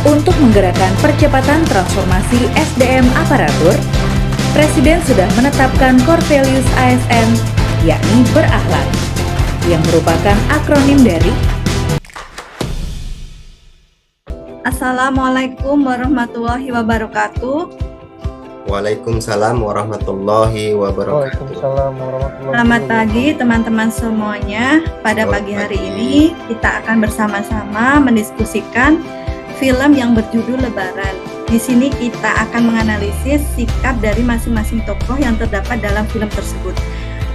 Untuk menggerakkan percepatan transformasi SDM aparatur, Presiden sudah menetapkan core values ASN, yakni berakhlak, yang merupakan akronim dari Assalamualaikum warahmatullahi wabarakatuh. Waalaikumsalam warahmatullahi wabarakatuh. Selamat pagi teman-teman semuanya. Pada pagi hari ini kita akan bersama-sama mendiskusikan film yang berjudul Lebaran. Di sini kita akan menganalisis sikap dari masing-masing tokoh yang terdapat dalam film tersebut.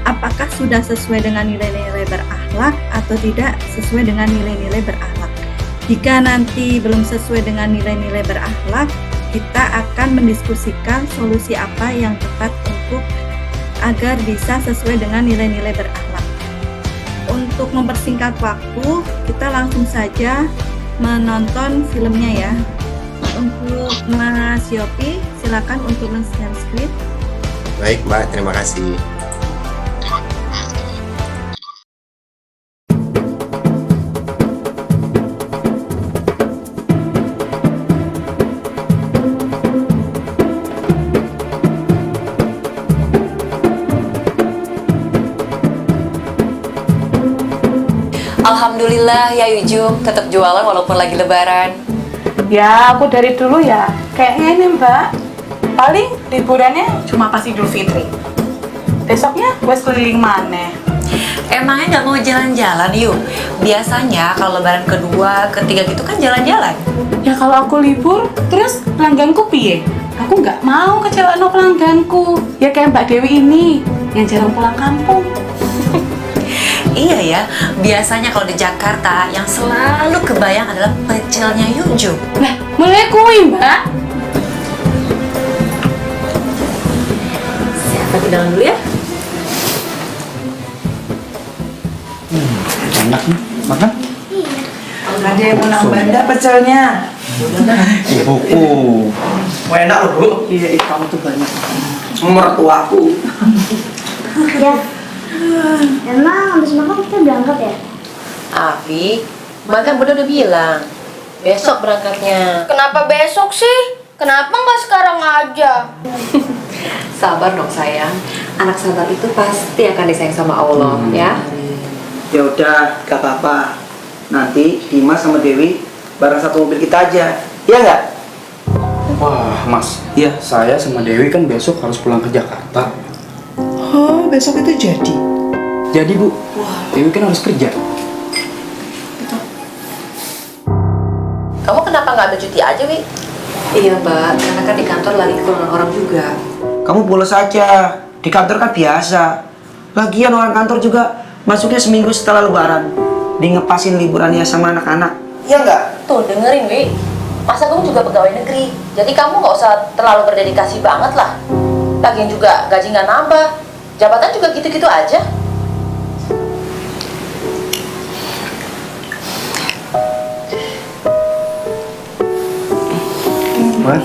Apakah sudah sesuai dengan nilai-nilai berakhlak atau tidak sesuai dengan nilai-nilai berakhlak? Jika nanti belum sesuai dengan nilai-nilai berakhlak, kita akan mendiskusikan solusi apa yang tepat untuk agar bisa sesuai dengan nilai-nilai berakhlak. Untuk mempersingkat waktu, kita langsung saja menonton filmnya ya. Untuk Mas Yopi, silakan untuk men-share script. Baik Mbak, terima kasih. Alhamdulillah ya Yujum, tetap jualan walaupun lagi lebaran. Ya, aku dari dulu ya. Kayaknya ini Mbak, paling liburannya cuma pas Idul Fitri. Besoknya wes keliling maneh. Emangnya nggak mau jalan-jalan yuk? Biasanya kalau lebaran kedua, ketiga gitu kan jalan-jalan. Ya kalau aku libur, terus pelangganku piye? Aku nggak mau kecewain pelangganku. Ya kayak Mbak Dewi ini, yang jarang pulang kampung. Iya ya, biasanya kalau di Jakarta yang selalu kebayang adalah pecelnya Yujum. Nah, mulai kui Mbak. Saya ke dalam dulu ya. Enak nih, makan? Ada yang mau nambah enggak pecelnya? Ibuku. Enak loh, Bu. Iya, kamu tuh banyak. Mertuaku. Ya, emang habis makan kita berangkat ya? Afi, makan Bunda udah bilang besok berangkatnya. Kenapa besok sih? Kenapa nggak sekarang aja? Sabar dong sayang, anak sabar itu pasti akan disayang sama Allah ya. Ya udah, gak apa-apa. Nanti Dimas sama Dewi bareng satu mobil kita aja. Iya nggak? Wah, Mas. Iya. Saya sama Dewi kan besok harus pulang ke Jakarta. Oh, besok itu jadi? Jadi, Bu. Dewi kan harus kerja. Kamu kenapa nggak ambil cuti aja, Wi? Iya, Mbak. Karena kan di kantor lagi kekurangan orang juga. Kamu bolos aja. Di kantor kan biasa. Lagian orang kantor juga masuknya seminggu setelah Lebaran. Di ngepasin liburannya sama anak-anak. Iya nggak? Tuh, dengerin, Wi. Masa kamu juga pegawai negeri. Jadi kamu nggak usah terlalu berdedikasi banget lah. Lagian juga gaji nggak nambah. Jabatan juga gitu-gitu aja. Mas.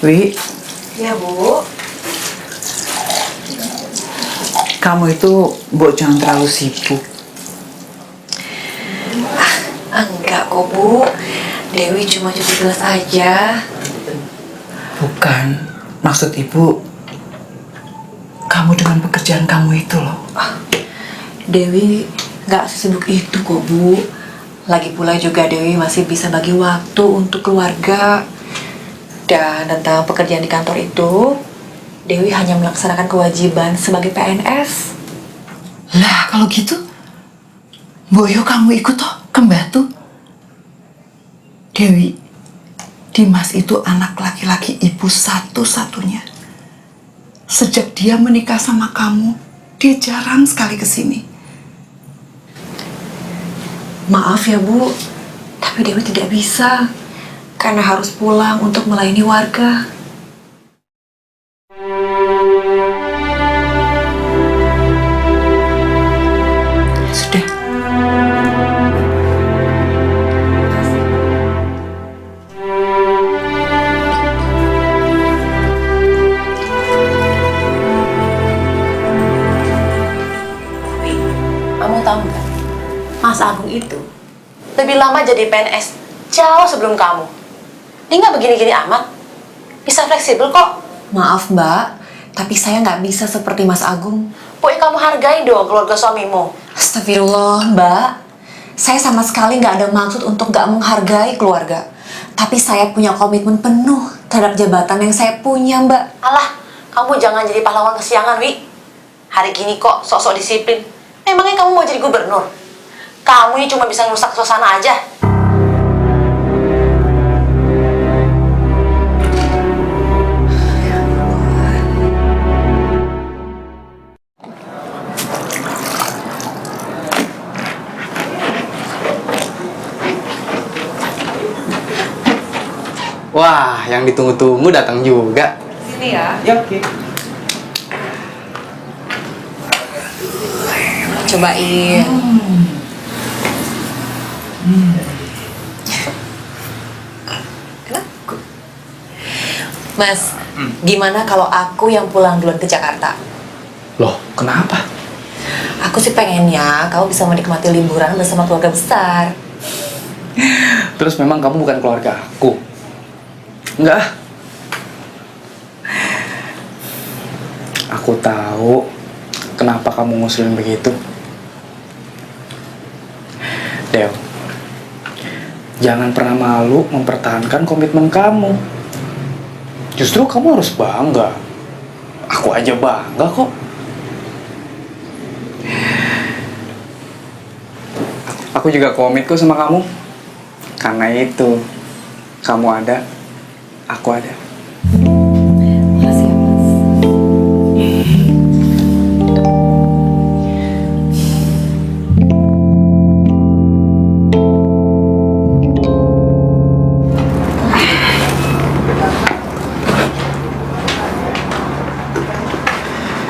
Wi, Ya, Bu. kamu itu Mbok jangan terlalu sibuk. Enggak kok, Bu. Dewi cuma cuci gelas aja. Bukan, maksud ibu, kamu dengan pekerjaan kamu itu loh. Dewi nggak sesibuk itu kok, Bu. Lagi pula juga Dewi masih bisa bagi waktu untuk keluarga. Dan tentang pekerjaan di kantor itu, Dewi hanya melaksanakan kewajiban sebagai PNS. Lah, kalau gitu, Boyo kamu ikut toh ke Batu. Dewi, Dimas itu anak laki-laki ibu satu-satunya. Sejak dia menikah sama kamu, dia jarang sekali kesini. Maaf ya, Bu, tapi Dewi tidak bisa karena harus pulang untuk melayani warga. Sudah. Agung itu lebih lama jadi PNS jauh sebelum kamu. Dia nggak begini-gini amat. Bisa fleksibel kok. Maaf Mbak, tapi saya nggak bisa seperti Mas Agung. Pokoknya kamu hargai dong keluarga suamimu. Astagfirullah Mbak. Saya sama sekali nggak ada maksud untuk nggak menghargai keluarga. Tapi saya punya komitmen penuh terhadap jabatan yang saya punya, Mbak. Alah, kamu jangan jadi pahlawan kesiangan, Wi. Hari gini kok sok-sok disiplin. Emangnya kamu mau jadi gubernur? Kamu ini cuma bisa ngerusak suasana aja. Wah, yang ditunggu-tunggu datang juga. Sini ya. Ya, oke. Cobain. Kenapa? Mas, gimana kalau aku yang pulang duluan ke Jakarta? Loh, kenapa? Aku sih pengennya kamu bisa menikmati liburan bersama keluarga besar. Terus memang kamu bukan keluarga aku? Enggak. Aku tahu kenapa kamu ngusulin begitu. Del, jangan pernah malu mempertahankan komitmen kamu. Justru kamu harus bangga. Aku aja bangga kok. Aku juga komit kok sama kamu. Karena itu, kamu ada, aku ada. Makasih ya, Mas.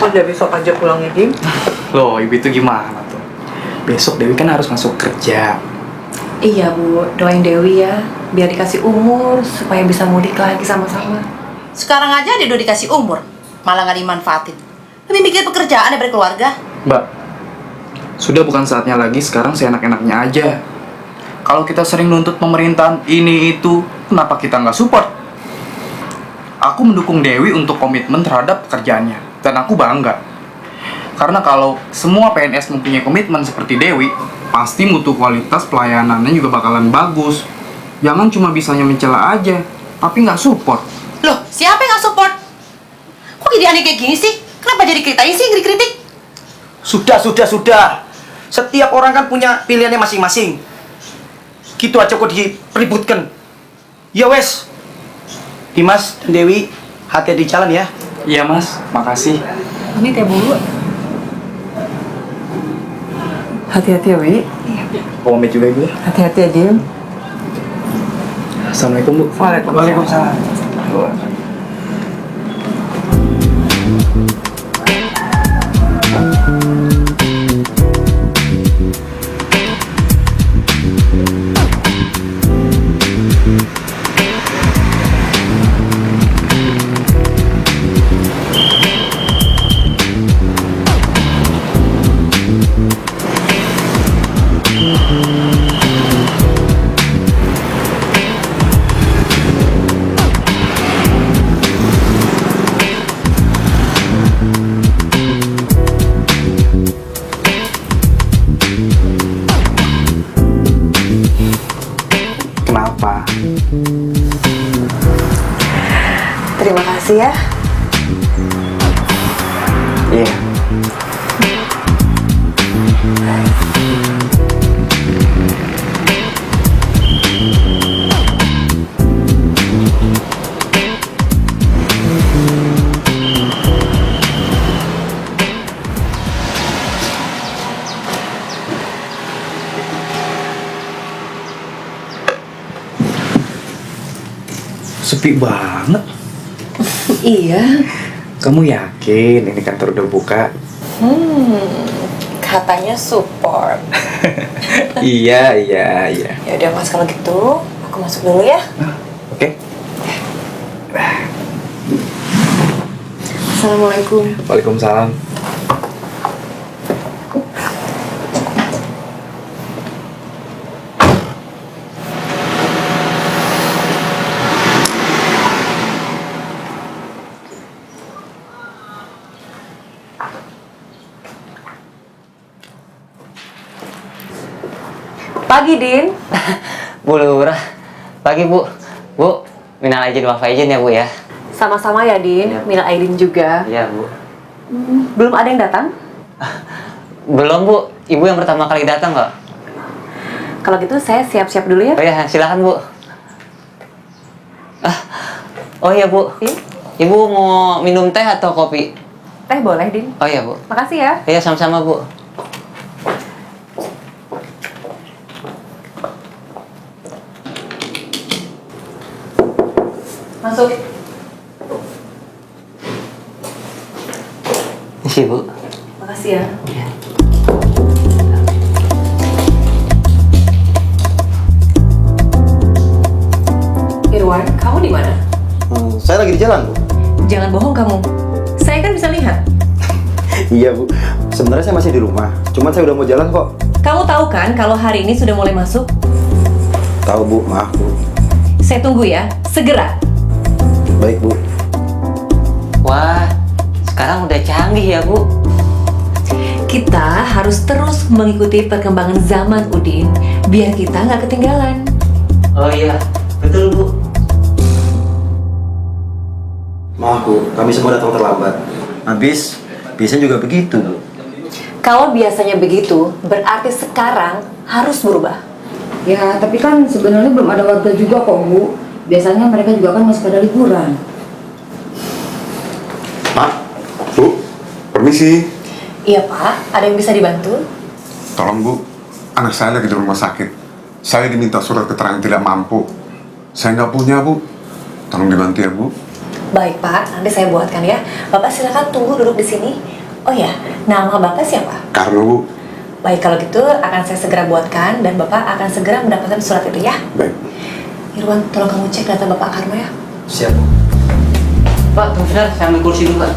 Kok udah besok aja pulangnya, Dim? Loh, ibu itu gimana tuh? Besok Dewi kan harus masuk kerja. Iya Bu, doain Dewi ya, biar dikasih umur supaya bisa mudik lagi sama-sama. Sekarang aja dia udah dikasih umur, malah nggak dimanfaatin. Lebih mikir pekerjaan daripada keluarga. Mbak, sudah bukan saatnya lagi sekarang seenak-enaknya aja. Kalau kita sering nuntut pemerintahan ini itu, kenapa kita nggak support? Aku mendukung Dewi untuk komitmen terhadap pekerjaannya, dan aku bangga. Karena kalau semua PNS mempunyai komitmen seperti Dewi, pasti mutu kualitas pelayanannya juga bakalan bagus. Jangan cuma bisanya mencela aja, tapi nggak support. Loh, siapa yang nggak support? Kok jadi aneh kayak gini sih? Kenapa jadi kritik sih, kritik? Sudah. Setiap orang kan punya pilihannya masing-masing. Gitu aja kok diributkan. Ya wes. Dimas dan Dewi, hati-hati di jalan ya. Iya mas, makasih. Pamit ya Bu. Hati-hati ya, Wi. Aku pamit juga ibu. Hati-hati ya, Dim. Assalamualaikum Bu. Waalaikumsalam. Kenapa? Terima kasih ya. Iya. Sepi banget. Iya. Kamu yakin ini kantor udah buka? Katanya support. Iya. Ya udah Mas, kalau gitu aku masuk dulu ya. Oke. Assalamualaikum. Waalaikumsalam. Pagi, Din. Bu Lurah. Pagi, Bu. Bu, minal aidin wal faizin ya, Bu ya. Sama-sama ya, Din. Iya. Minal aidin juga. Iya, Bu. Belum ada yang datang? Belum, Bu. Ibu yang pertama kali datang kok. Kalau gitu saya siap-siap dulu ya. Oh ya, silakan, Bu. Oh iya, Bu. Iya? Ibu mau minum teh atau kopi? Teh boleh, Din. Oh iya, Bu. Makasih ya. Iya, sama-sama, Bu. Masuk. Isi, Bu. Makasih ya. Irwan, kamu di mana? Saya lagi di jalan, Bu. Jangan bohong kamu. Saya kan bisa lihat. Iya, Bu. Sebenarnya saya masih di rumah. Cuman saya udah mau jalan kok. Kamu tahu kan kalau hari ini sudah mulai masuk? Tahu, Bu. Maaf, Bu. Saya tunggu ya. Segera. Baik, Bu. Wah, sekarang udah canggih ya, Bu. Kita harus terus mengikuti perkembangan zaman, Udin, biar kita nggak ketinggalan. Oh iya, betul, Bu. Maaf, Bu. Kami semua datang terlambat. Habis, biasanya juga begitu, Bu. Kalau biasanya begitu, berarti sekarang harus berubah. Ya, tapi kan sebenarnya belum ada warga juga kok, Bu. Biasanya mereka juga kan masih pada liburan. Pak, Bu, permisi. Iya, Pak. Ada yang bisa dibantu? Tolong, Bu, anak saya lagi di rumah sakit. Saya diminta surat keterangan tidak mampu. Saya nggak punya, Bu. Tolong dibantu ya, Bu. Baik, Pak. Nanti saya buatkan ya. Bapak silakan tunggu duduk di sini. Oh ya, nama Bapak siapa? Karena, Bu. Baik, kalau gitu akan saya segera buatkan dan Bapak akan segera mendapatkan surat itu ya. Baik. Irwan, tolong kamu cek data Bapak Karno ya. Siap, Bu. Pak, tunggu sebentar, saya ambil kursi dulu, Pak.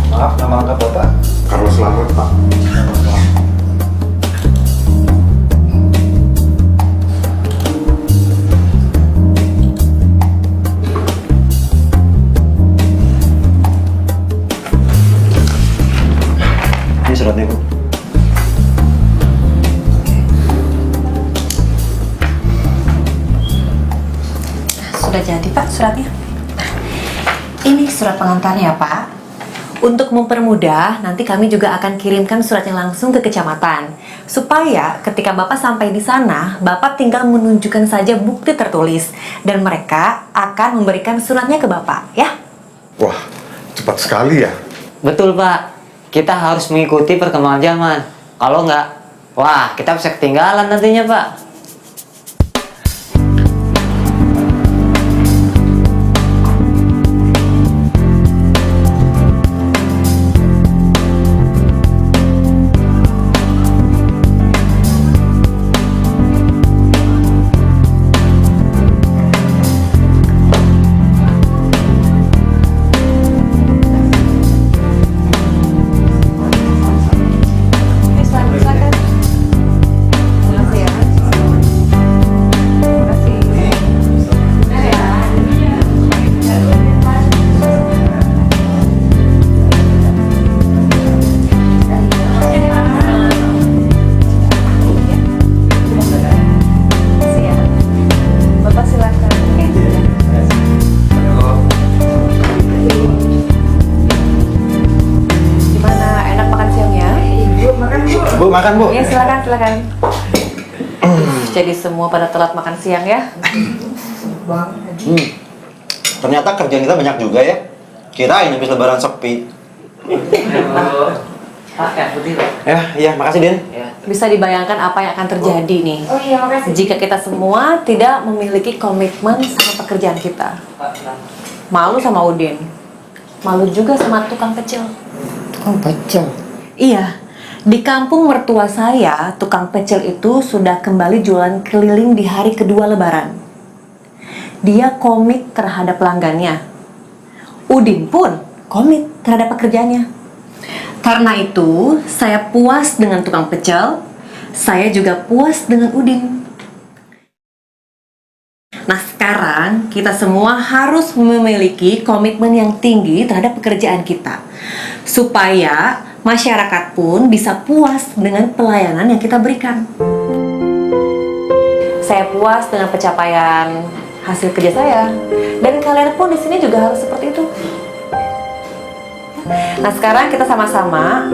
Maaf, nama lengkap Bapak. Karena selamat, Pak. Ini suratnya, Bu. Sudah jadi, Pak, suratnya. Nah, ini surat pengantarnya, Pak. Untuk mempermudah, nanti kami juga akan kirimkan suratnya langsung ke kecamatan. Supaya ketika Bapak sampai di sana, Bapak tinggal menunjukkan saja bukti tertulis. Dan mereka akan memberikan suratnya ke Bapak, ya? Wah, cepat sekali ya. Betul, Pak. Kita harus mengikuti perkembangan zaman. Kalau nggak, wah, kita bisa ketinggalan nantinya, Pak. Silakan. Terima kasih ya. Terima kasih. Makasih ya. Bapak silakan. Gimana? Enak makan siangnya? Bu, makan, Bu. Iya, silakan. Jadi semua pada telat makan siang ya? Ternyata kerjaan kita banyak juga ya. Kirain habis lebaran sepi. Pak, ya, putih, Pak. Iya, makasih, Din. Bisa dibayangkan apa yang akan terjadi nih Oh iya, makasih. jika kita semua tidak memiliki komitmen sama pekerjaan kita. Pak, silakan. Malu sama Udin, malu juga sama tukang pecel. Tukang pecel. Iya, di kampung mertua saya, tukang pecel itu sudah kembali jualan keliling di hari kedua lebaran. Dia komit terhadap pelanggannya. Udin pun komit terhadap pekerjaannya. Karena itu, saya puas dengan tukang pecel, saya juga puas dengan Udin. Nah, sekarang kita semua harus memiliki komitmen yang tinggi terhadap pekerjaan kita, supaya masyarakat pun bisa puas dengan pelayanan yang kita berikan. Saya puas dengan pencapaian hasil kerja saya, dan kalian pun di sini juga harus seperti itu. Nah, sekarang kita sama-sama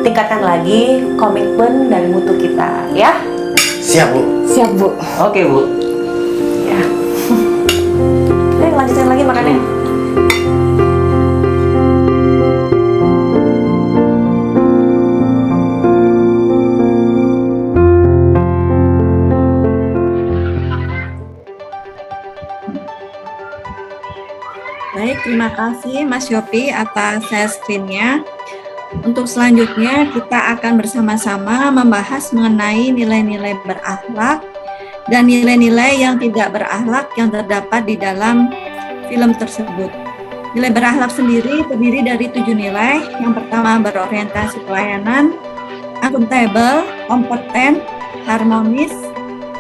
tingkatkan lagi komitmen dan mutu kita, ya. Siap, Bu. Siap, Bu. Oke, Bu. Ya. Lanjutin lagi makannya. Baik, terima kasih Mas Yopi atas share screen-nya. Untuk selanjutnya kita akan bersama-sama membahas mengenai nilai-nilai berakhlak dan nilai-nilai yang tidak berakhlak yang terdapat di dalam film tersebut. Nilai berakhlak sendiri terdiri dari 7 nilai. Yang pertama berorientasi pelayanan, akuntabel, kompeten, harmonis,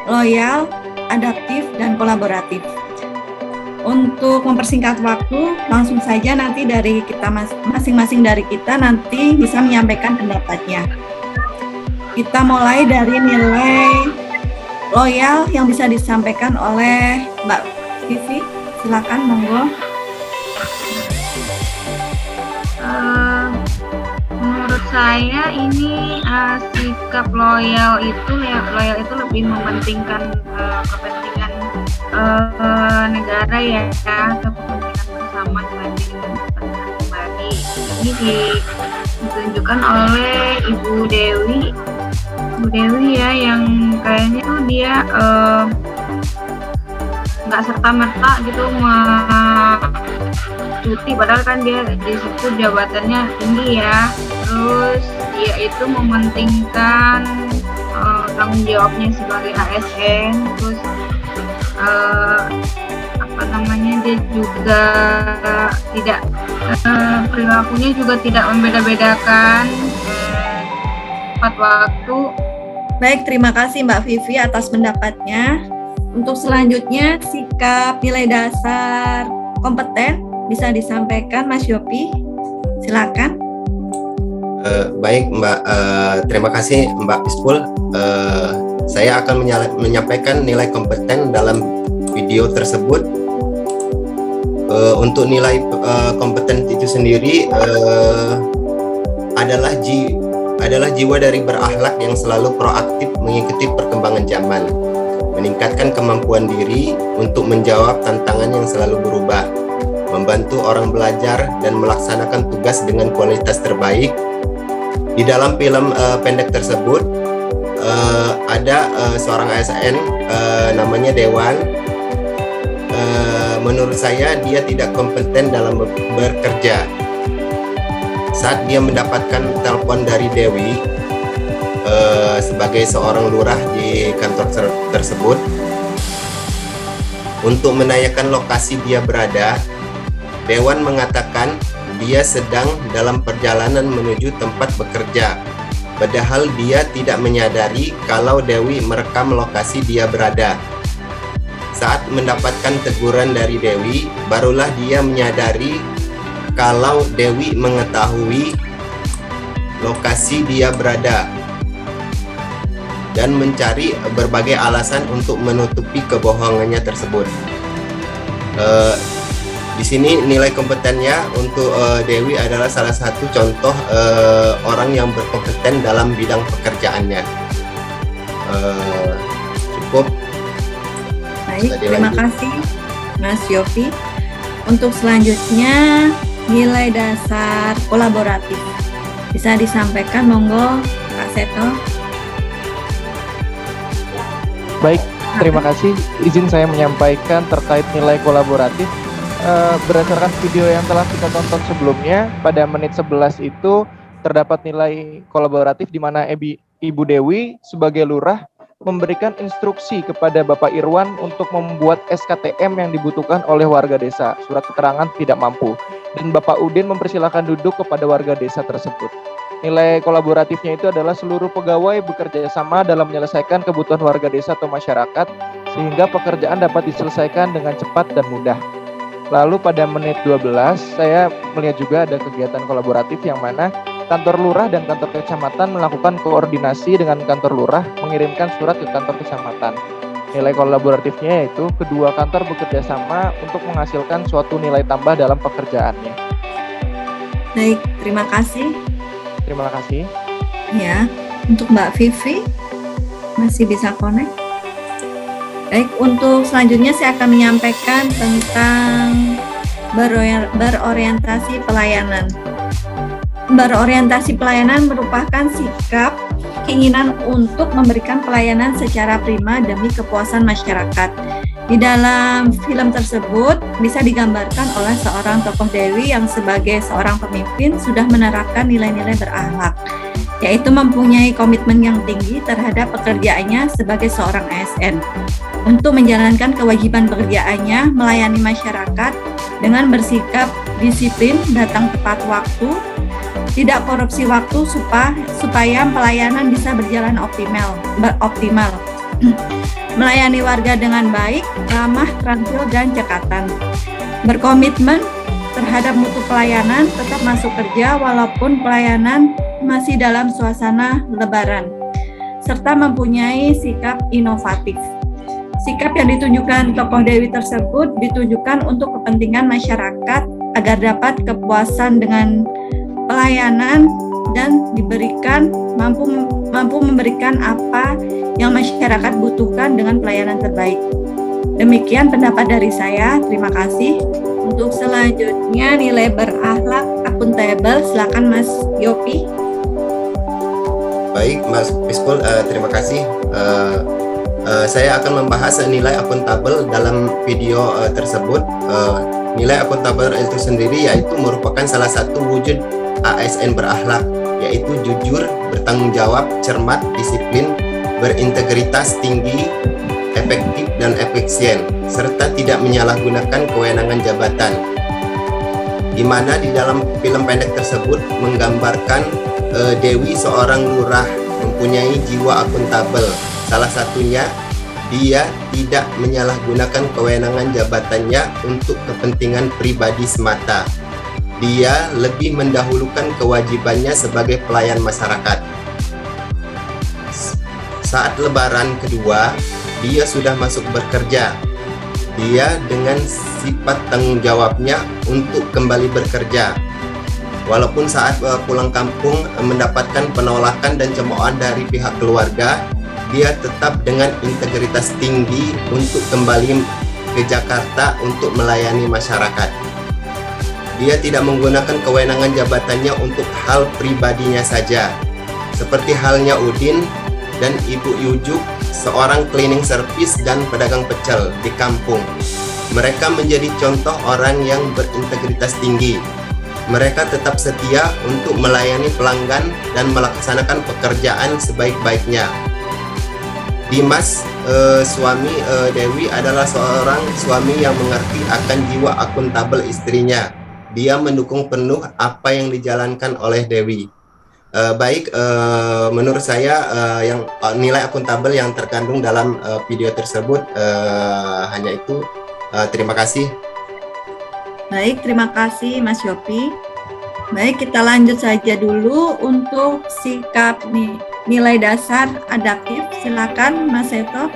loyal, adaptif, dan kolaboratif. Untuk mempersingkat waktu, langsung saja nanti dari kita masing-masing dari kita nanti bisa menyampaikan pendapatnya. Kita mulai dari nilai loyal yang bisa disampaikan oleh Mbak Vivi. Silakan, monggo. Menurut saya ini sikap loyal itu lebih mementingkan kepentingan negara ya, atau kepentingan bersama dibanding kepentingan pribadi. Ini ditunjukkan oleh Ibu Dewi ya, yang kayaknya tuh dia nggak serta-merta gitu cuti, padahal kan dia di situ jabatannya tinggi ya. Terus dia itu mementingkan tanggung jawabnya sebagai ASN. Terus dia juga tidak perilakunya juga tidak membeda-bedakan tepat waktu. Baik, terima kasih Mbak Vivi atas pendapatnya. Untuk selanjutnya sikap nilai dasar kompeten bisa disampaikan Mas Yopi. Silakan. Baik Mbak, terima kasih Mbak Ispul. Saya akan menyampaikan nilai kompeten dalam video tersebut. Untuk nilai kompeten itu sendiri adalah jiwa dari berakhlak yang selalu proaktif mengikuti perkembangan zaman, meningkatkan kemampuan diri untuk menjawab tantangan yang selalu berubah, membantu orang belajar dan melaksanakan tugas dengan kualitas terbaik. Di dalam film pendek tersebut ada seorang ASN namanya Dewan. Menurut saya dia tidak kompeten dalam bekerja. Saat dia mendapatkan telepon dari Dewi sebagai seorang lurah di kantor tersebut untuk menanyakan lokasi dia berada, Dewan mengatakan dia sedang dalam perjalanan menuju tempat bekerja, padahal dia tidak menyadari kalau Dewi merekam lokasi dia berada. Saat mendapatkan teguran dari Dewi, barulah dia menyadari kalau Dewi mengetahui lokasi dia berada dan mencari berbagai alasan untuk menutupi kebohongannya tersebut. Di sini nilai kompetennya untuk Dewi adalah salah satu contoh orang yang berkompeten dalam bidang pekerjaannya. Cukup. Baik, terima kasih Mas Yopi. Untuk selanjutnya nilai dasar kolaboratif bisa disampaikan, monggo Kak Seto. Baik, terima kasih. Izin saya menyampaikan terkait nilai kolaboratif. Berdasarkan video yang telah kita tonton sebelumnya, pada menit 11 itu terdapat nilai kolaboratif di mana Ibu Dewi sebagai lurah memberikan instruksi kepada Bapak Irwan untuk membuat SKTM yang dibutuhkan oleh warga desa, surat keterangan tidak mampu, dan Bapak Udin mempersilahkan duduk kepada warga desa tersebut. Nilai kolaboratifnya itu adalah seluruh pegawai bekerja sama dalam menyelesaikan kebutuhan warga desa atau masyarakat sehingga pekerjaan dapat diselesaikan dengan cepat dan mudah. Lalu pada menit 12, saya melihat juga ada kegiatan kolaboratif yang mana kantor lurah dan kantor kecamatan melakukan koordinasi dengan kantor lurah mengirimkan surat ke kantor kecamatan. Nilai kolaboratifnya yaitu kedua kantor bekerja sama untuk menghasilkan suatu nilai tambah dalam pekerjaannya. Baik, terima kasih. Terima kasih. Ya, untuk Mbak Vivi masih bisa connect. Baik, untuk selanjutnya saya akan menyampaikan tentang berorientasi pelayanan. Berorientasi pelayanan merupakan sikap keinginan untuk memberikan pelayanan secara prima demi kepuasan masyarakat. Di dalam film tersebut bisa digambarkan oleh seorang tokoh Dewi yang sebagai seorang pemimpin sudah menerapkan nilai-nilai berakhlak, yaitu mempunyai komitmen yang tinggi terhadap pekerjaannya sebagai seorang ASN. Untuk menjalankan kewajiban pekerjaannya melayani masyarakat dengan bersikap disiplin, datang tepat waktu, tidak korupsi waktu supaya pelayanan bisa berjalan optimal. Melayani warga dengan baik, ramah, terampil, dan cekatan. Berkomitmen terhadap mutu pelayanan, tetap masuk kerja walaupun pelayanan masih dalam suasana lebaran, serta mempunyai sikap inovatif. Sikap yang ditunjukkan tokoh Dewi tersebut ditujukan untuk kepentingan masyarakat agar dapat kepuasan dengan pelayanan dan mampu memberikan apa yang masyarakat butuhkan dengan pelayanan terbaik. Demikian pendapat dari saya. Terima kasih. Untuk selanjutnya nilai berakhlak akuntabel, silakan Mas Yopi. Baik, Mas Piskul, terima kasih. Saya akan membahas nilai akuntabel dalam video tersebut. Nilai akuntabel itu sendiri yaitu merupakan salah satu wujud ASN berakhlak, yaitu jujur, bertanggung jawab, cermat, disiplin, berintegritas tinggi, efektif dan efisien, serta tidak menyalahgunakan kewenangan jabatan. Di mana di dalam film pendek tersebut menggambarkan Dewi seorang lurah mempunyai jiwa akuntabel. Salah satunya, dia tidak menyalahgunakan kewenangan jabatannya untuk kepentingan pribadi semata. Dia lebih mendahulukan kewajibannya sebagai pelayan masyarakat. Saat lebaran kedua, dia sudah masuk bekerja. Dia dengan sifat tanggung jawabnya untuk kembali bekerja. Walaupun saat pulang kampung mendapatkan penolakan dan cemoohan dari pihak keluarga, dia tetap dengan integritas tinggi untuk kembali ke Jakarta untuk melayani masyarakat. Dia tidak menggunakan kewenangan jabatannya untuk hal pribadinya saja, seperti halnya Udin dan Ibu Yujuk, seorang cleaning service dan pedagang pecel di kampung. Mereka menjadi contoh orang yang berintegritas tinggi. Mereka tetap setia untuk melayani pelanggan dan melaksanakan pekerjaan sebaik-baiknya. Dimas, suami Dewi, adalah seorang suami yang mengerti akan jiwa akuntabel istrinya. Dia mendukung penuh apa yang dijalankan oleh Dewi. Menurut saya yang nilai akuntabel yang terkandung dalam video tersebut hanya itu. Terima kasih. Baik, terima kasih Mas Yopi. Baik, kita lanjut saja dulu untuk sikap nilai dasar adaptif. Silakan Mas Seto.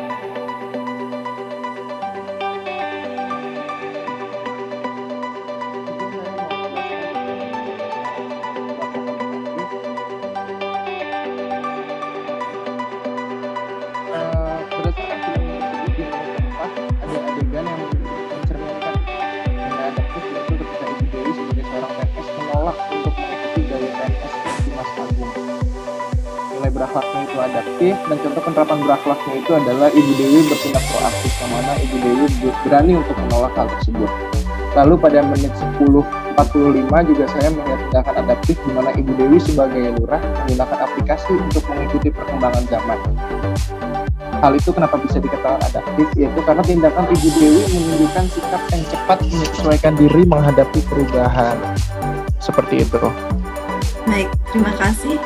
Berakhlaknya itu adaptif, dan contoh penerapan berakhlaknya itu adalah Ibu Dewi bertindak proaktif, yang mana Ibu Dewi berani untuk menolak hal tersebut. Lalu pada menit 10.45 juga saya melihat tindakan adaptif di mana Ibu Dewi sebagai lurah menggunakan aplikasi untuk mengikuti perkembangan zaman. Hal itu kenapa bisa dikatakan adaptif, yaitu karena tindakan Ibu Dewi menunjukkan sikap yang cepat menyesuaikan diri menghadapi perubahan. Seperti itu. Baik, terima kasih.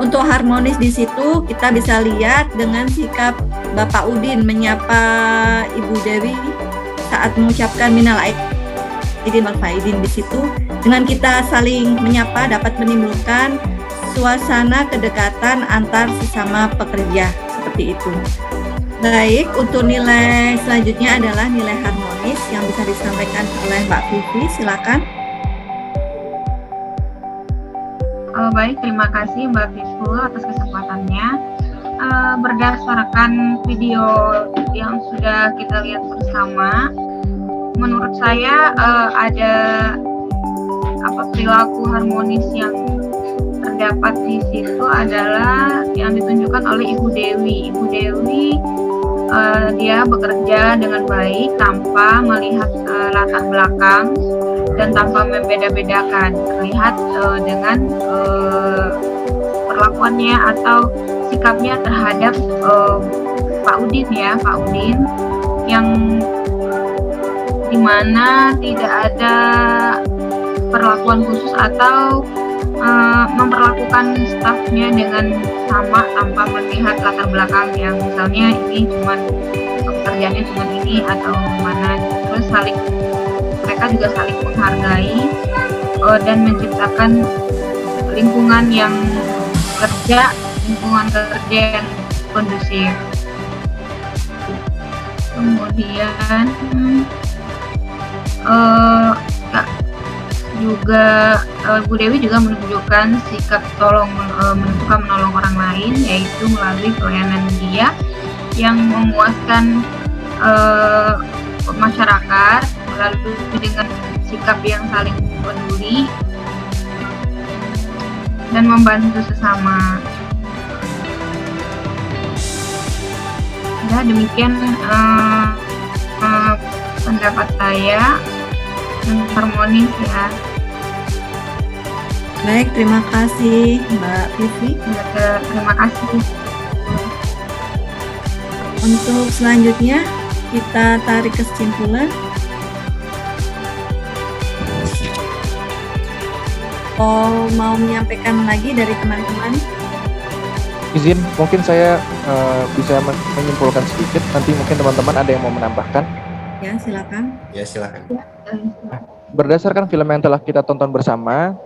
Untuk harmonis di situ kita bisa lihat dengan sikap Bapak Udin menyapa Ibu Dewi saat mengucapkan minal aidin wal faizin. Di situ dengan kita saling menyapa dapat menimbulkan suasana kedekatan antar sesama pekerja, seperti itu. Baik, untuk nilai selanjutnya adalah nilai harmonis yang bisa disampaikan oleh Mbak Vivi, silakan. Baik, terima kasih Mbak Vivul atas kesempatannya. Berdasarkan video yang sudah kita lihat bersama, menurut saya ada perilaku harmonis yang terdapat di situ adalah yang ditunjukkan oleh Ibu Dewi. Ibu Dewi dia bekerja dengan baik tanpa melihat latar belakang dan tanpa membeda-bedakan, terlihat dengan perlakuannya atau sikapnya terhadap Pak Udin yang dimana tidak ada perlakuan khusus atau memperlakukan stafnya dengan sama tanpa melihat latar belakang yang misalnya ini pekerjaannya cuma ini atau mana, terus mereka juga saling menghargai dan menciptakan lingkungan kerja yang kondusif. Kemudian juga Bu Dewi juga menunjukkan sikap suka menolong orang lain, yaitu melalui pelayanan dia yang memuaskan masyarakat melalui dengan sikap yang saling peduli dan membantu sesama. Ya, demikian pendapat saya harmonis ya. Baik, terima kasih Mbak Vivi. Terima kasih. Untuk selanjutnya kita tarik kesimpulan. Mau menyampaikan lagi dari teman-teman? Izin, mungkin saya bisa menyimpulkan sedikit. Nanti mungkin teman-teman ada yang mau menambahkan. Ya, silakan. Ya, silakan. Berdasarkan film yang telah kita tonton bersama,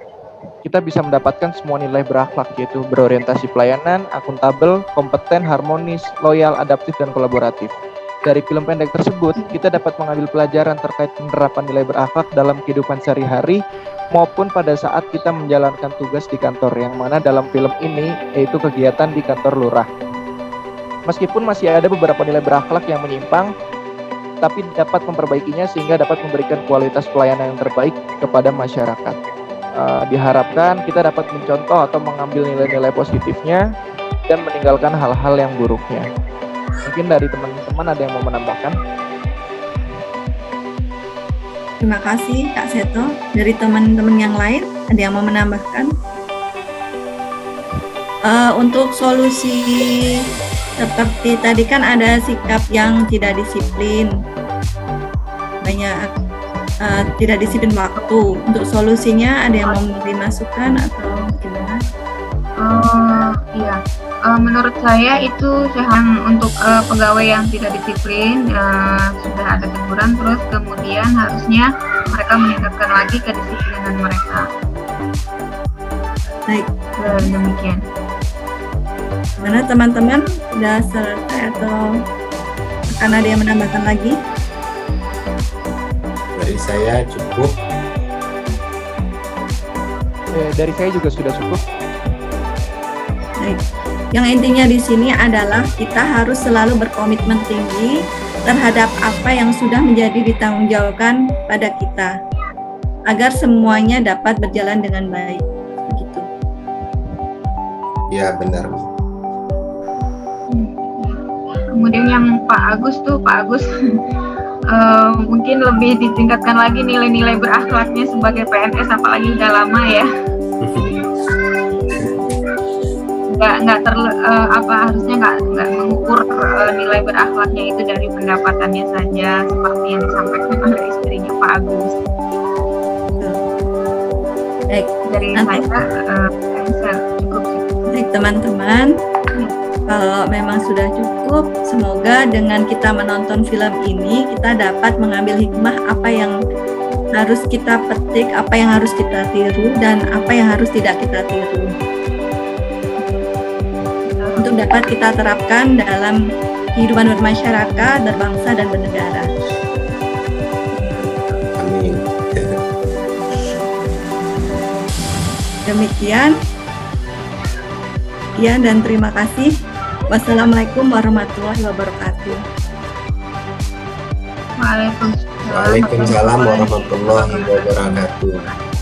kita bisa mendapatkan semua nilai berakhlak, yaitu berorientasi pelayanan, akuntabel, kompeten, harmonis, loyal, adaptif, dan kolaboratif. Dari film pendek tersebut, kita dapat mengambil pelajaran terkait penerapan nilai berakhlak dalam kehidupan sehari-hari maupun pada saat kita menjalankan tugas di kantor, yang mana dalam film ini yaitu kegiatan di kantor lurah. Meskipun masih ada beberapa nilai berakhlak yang menyimpang, tapi dapat memperbaikinya sehingga dapat memberikan kualitas pelayanan yang terbaik kepada masyarakat. Diharapkan kita dapat mencontoh atau mengambil nilai-nilai positifnya dan meninggalkan hal-hal yang buruknya. Mungkin dari teman-teman ada yang mau menambahkan? Terima kasih Kak Seto. Dari teman-teman yang lain ada yang mau menambahkan? Untuk solusi seperti tadi kan ada sikap yang tidak disiplin, banyak tidak disiplin waktu. Untuk solusinya ada yang mau memberi masukan atau gimana? Iya, menurut saya itu untuk pegawai yang tidak disiplin sudah ada teguran, terus kemudian harusnya mereka meningkatkan lagi kedisiplinan mereka. Baik, demikian. Mana teman-teman sudah selesai atau akan ada yang menambahkan lagi? Dari saya cukup. Dari saya juga sudah cukup. Baik. Yang intinya di sini adalah kita harus selalu berkomitmen tinggi terhadap apa yang sudah menjadi ditanggungjawabkan pada kita, agar semuanya dapat berjalan dengan baik. Begitu. Ya, benar. Kemudian yang Pak Agus mungkin lebih ditingkatkan lagi nilai-nilai berakhlaknya sebagai PNS, apalagi udah lama ya. Harusnya nggak mengukur nilai berakhlaknya itu dari pendapatannya saja, seperti yang disampaikan oleh istrinya Pak Agus. Baik, Dari nanti saya cukup sih. baik teman-teman. Kalau memang sudah cukup, semoga dengan kita menonton film ini kita dapat mengambil hikmah apa yang harus kita petik, apa yang harus kita tiru, dan apa yang harus tidak kita tiru. Untuk dapat kita terapkan dalam kehidupan bermasyarakat, berbangsa, dan bernegara. Amin. Demikian. Sekian dan terima kasih. Wassalamualaikum warahmatullahi wabarakatuh. Waalaikumsalam. Waalaikumsalam warahmatullahi wabarakatuh.